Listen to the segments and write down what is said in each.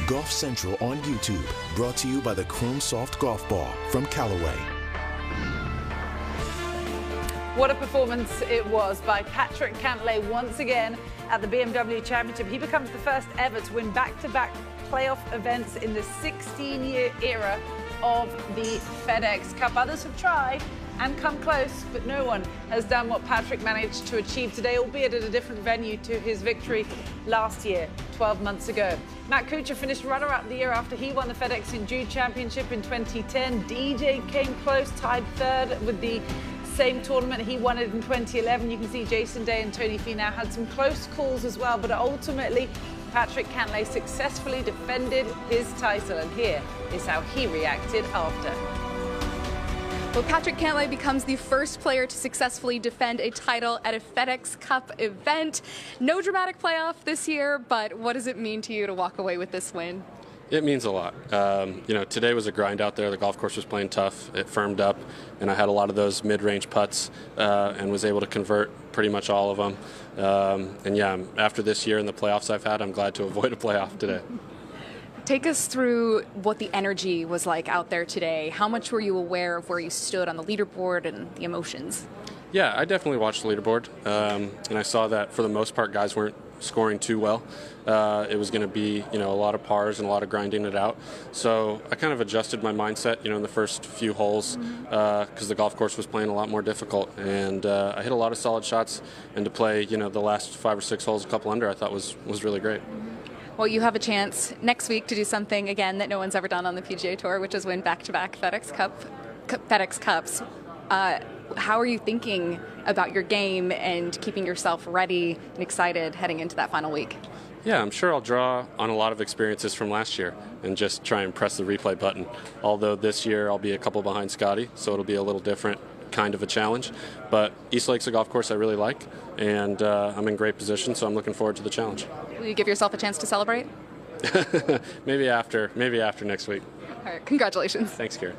Golf Central on YouTube, brought to you by the Chrome Soft Golf Ball from Callaway. What a performance it was by Patrick Cantlay once again at the BMW Championship. He becomes the first ever to win back-to-back playoff events in the 16-year era of the FedEx Cup. Others have tried and come close, but no one has done what Patrick managed to achieve today, albeit at a different venue to his victory last year, 12 months ago. Matt Kuchar finished runner-up the year after he won the FedEx Enduro Championship in 2010. DJ came close, tied third with the same tournament. He won it in 2011. You can see Jason Day and Tony Finau had some close calls as well, but ultimately Patrick Cantlay successfully defended his title, and here is how he reacted after. Well, Patrick Cantlay becomes the first player to successfully defend a title at a FedEx Cup event. No dramatic playoff this year, but what does it mean to you to walk away with this win? It means a lot. Today was a grind out there. The golf course was playing tough. It firmed up, and I had a lot of those mid-range putts and was able to convert pretty much all of them. After this year and the playoffs I've had, I'm glad to avoid a playoff today. Take us through what the energy was like out there today. How much were you aware of where you stood on the leaderboard and the emotions? Yeah, I definitely watched the leaderboard, and I saw that for the most part guys weren't scoring too well. It was going to be, a lot of pars and a lot of grinding it out. So I kind of adjusted my mindset, in the first few holes because the golf course was playing a lot more difficult. And I hit a lot of solid shots, and to play, the last 5 or 6 holes a couple under, I thought was really great. Well, you have a chance next week to do something, again, that no one's ever done on the PGA Tour, which is win back-to-back FedEx Cups. How are you thinking about your game and keeping yourself ready and excited heading into that final week? Yeah, I'm sure I'll draw on a lot of experiences from last year and just try and press the replay button. Although this year I'll be a couple behind Scotty, so it'll be a little different kind of a challenge. But East Lake's a golf course I really like, and I'm in great position, so I'm looking forward to the challenge. Will you give yourself a chance to celebrate? Maybe after next week. All right, congratulations. Thanks, Karen.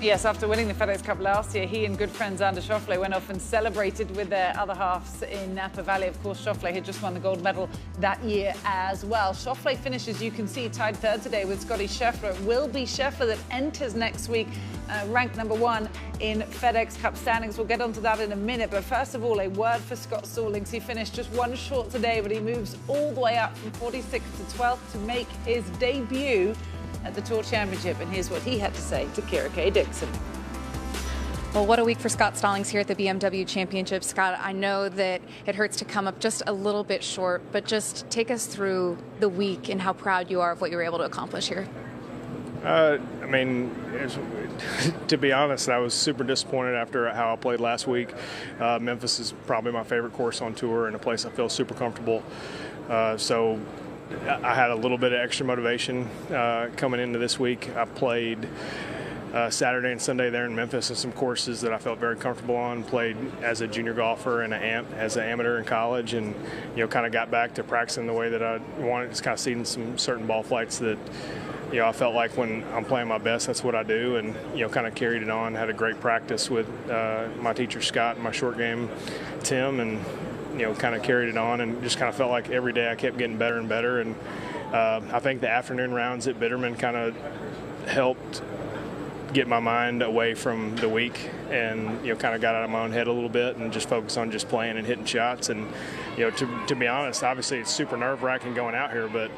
Yes, after winning the FedEx Cup last year, he and good friend Xander Schauffele went off and celebrated with their other halves in Napa Valley. Of course, Schauffele had just won the gold medal that year as well. Schauffele finishes, you can see, tied third today with Scotty Scheffler. It will be Scheffler that enters next week, ranked number 1 in FedEx Cup standings. We'll get onto that in a minute, but first of all, a word for Scott Stallings. He finished just 1 short today, but he moves all the way up from 46th to 12th to make his debut at the Tour Championship, and here's what he had to say to Kira K. Dixon. Well, what a week for Scott Stallings here at the BMW Championship. Scott, I know that it hurts to come up just a little bit short, but just take us through the week and how proud you are of what you were able to accomplish here. To be honest, I was super disappointed after how I played last week. Memphis is probably my favorite course on tour and a place I feel super comfortable. So I had a little bit of extra motivation coming into this week. I played Saturday and Sunday there in Memphis in some courses that I felt very comfortable on. Played as a junior golfer and as an amateur in college, and kind of got back to practicing the way that I wanted. Just kind of seeing some certain ball flights that I felt like when I'm playing my best, that's what I do, and kind of carried it on. Had a great practice with my teacher Scott and my short game Tim, and kind of carried it on, and just kind of felt like every day I kept getting better and better. And I think the afternoon rounds at Bitterman kind of helped get my mind away from the week, and kind of got out of my own head a little bit and just focus on just playing and hitting shots. And to be honest, obviously it's super nerve-wracking going out here, but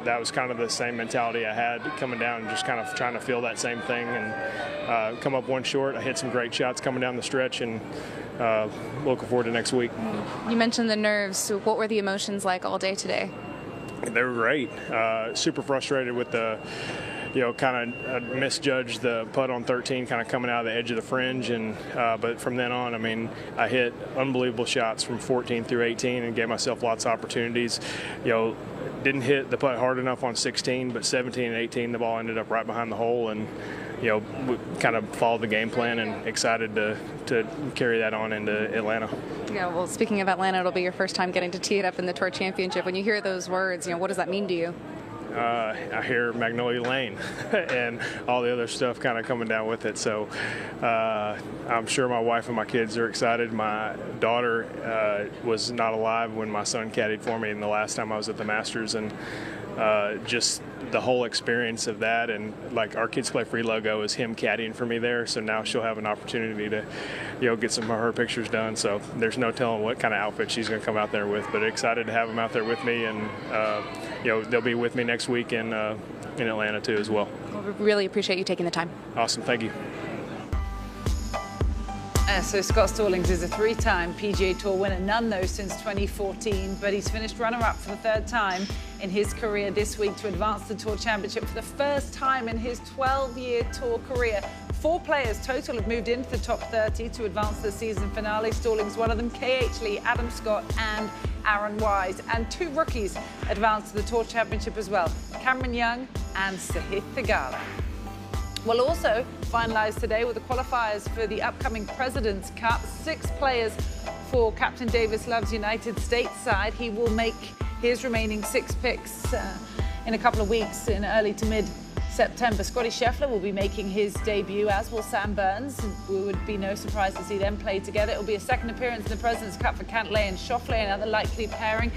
that was kind of the same mentality I had coming down, and just kind of trying to feel that same thing, and come up 1 short. I hit some great shots coming down the stretch, and looking forward to next week. You mentioned the nerves. So what were the emotions like all day today? They were great. Super frustrated with the kind of misjudged the putt on 13, kind of coming out of the edge of the fringe, and but from then on, I hit unbelievable shots from 14 through 18 and gave myself lots of opportunities. Didn't hit the putt hard enough on 16, but 17 and 18, the ball ended up right behind the hole, and we kind of followed the game plan, and excited to carry that on into Atlanta. Yeah, well, speaking of Atlanta, it'll be your first time getting to tee it up in the Tour Championship. When you hear those words, what does that mean to you? I hear Magnolia Lane and all the other stuff kind of coming down with it. So I'm sure my wife and my kids are excited. My daughter was not alive when my son caddied for me, and the last time I was at the Masters, and just the whole experience of that, and like our Kids Play Free logo is him caddying for me there, so now she'll have an opportunity to, get some of her pictures done. So there's no telling what kind of outfit she's going to come out there with, but excited to have them out there with me, and they'll be with me next week in Atlanta too as well. Well, we really appreciate you taking the time. Awesome, thank you. So Scott Stallings is a three-time PGA Tour winner, none though since 2014, but he's finished runner-up for the third time in his career this week to advance the Tour Championship for the first time in his 12-year Tour career. 4 players total have moved into the top 30 to advance the season finale. Stallings one of them, K.H. Lee, Adam Scott and Aaron Wise. And 2 rookies advanced to the Tour Championship as well, Cameron Young and Sahith Theegala. We'll also finalise today with the qualifiers for the upcoming President's Cup. 6 players for Captain Davis Love's United States side. He will make his remaining 6 picks in a couple of weeks, in early to mid-September. Scotty Scheffler will be making his debut, as will Sam Burns. It would be no surprise to see them play together. It will be a second appearance in the President's Cup for Cantlay and Schauffele, another likely pairing.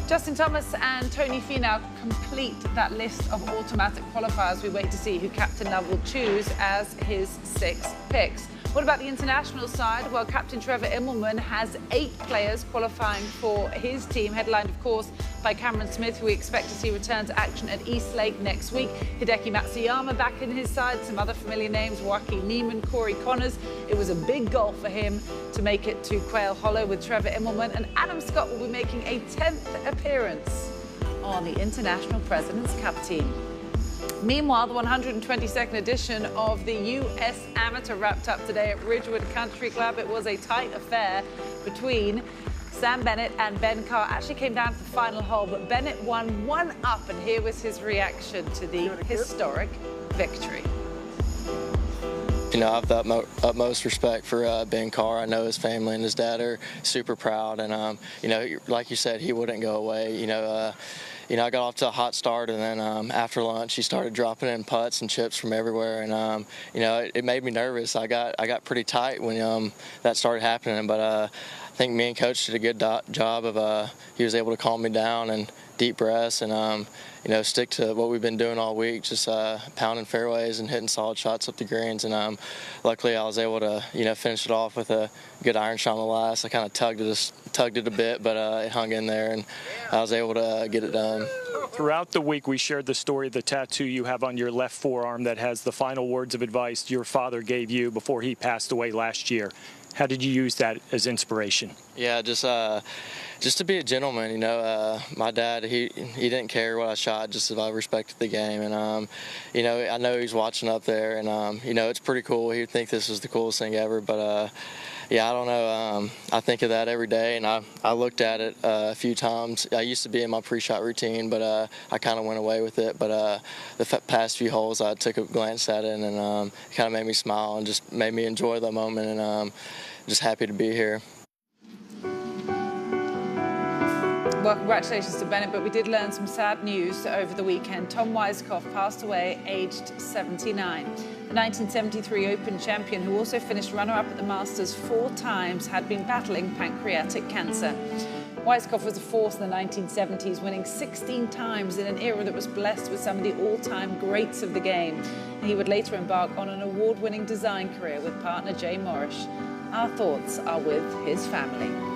Justin Thomas and Tony Finau complete that list of automatic qualifiers. We wait to see who Captain Love will choose as his 6 picks. What about the international side? Well, Captain Trevor Immelman has 8 players qualifying for his team, headlined, of course, by Cameron Smith, who we expect to see return to action at East Lake next week. Hideki Matsuyama back in his side, some other familiar names, Joaquin Niemann, Corey Connors. It was a big goal for him to make it to Quail Hollow with Trevor Immelman, and Adam Scott will be making a 10th appearance on the International President's Cup team. Meanwhile, the 122nd edition of the U.S. Amateur wrapped up today at Ridgewood Country Club. It was a tight affair between Sam Bennett and Ben Carr. Actually came down to the final hole, but Bennett won 1 up, and here was his reaction to the historic victory. I have the utmost respect for Ben Carr. I know his family and his dad are super proud, and like you said, he wouldn't go away. I got off to a hot start, and then after lunch, he started dropping in putts and chips from everywhere, and it made me nervous. I got pretty tight when that started happening, but I think me and Coach did a good job of he was able to calm me down and deep breaths, and stick to what we've been doing all week, just pounding fairways and hitting solid shots up the greens. And luckily, I was able to finish it off with a good iron shot on the last. I kind of tugged it a bit, but it hung in there, and I was able to get it done. Throughout the week, we shared the story of the tattoo you have on your left forearm that has the final words of advice your father gave you before he passed away last year. How did you use that as inspiration? Yeah, just to be a gentleman. My dad, he didn't care what I shot, just if I respected the game. And I know he's watching up there, and it's pretty cool. He'd think this is the coolest thing ever, but yeah, I don't know. I think of that every day, and I looked at it a few times. I used to be in my pre-shot routine, but I kind of went away with it. But the past few holes, I took a glance at it, and it kind of made me smile and just made me enjoy the moment, and just happy to be here. Well, congratulations to Bennett, but we did learn some sad news over the weekend. Tom Weiskopf passed away aged 79. The 1973 Open champion, who also finished runner-up at the Masters 4 times, had been battling pancreatic cancer. Weiskopf was a force in the 1970s, winning 16 times in an era that was blessed with some of the all-time greats of the game. And he would later embark on an award-winning design career with partner Jay Morrish. Our thoughts are with his family.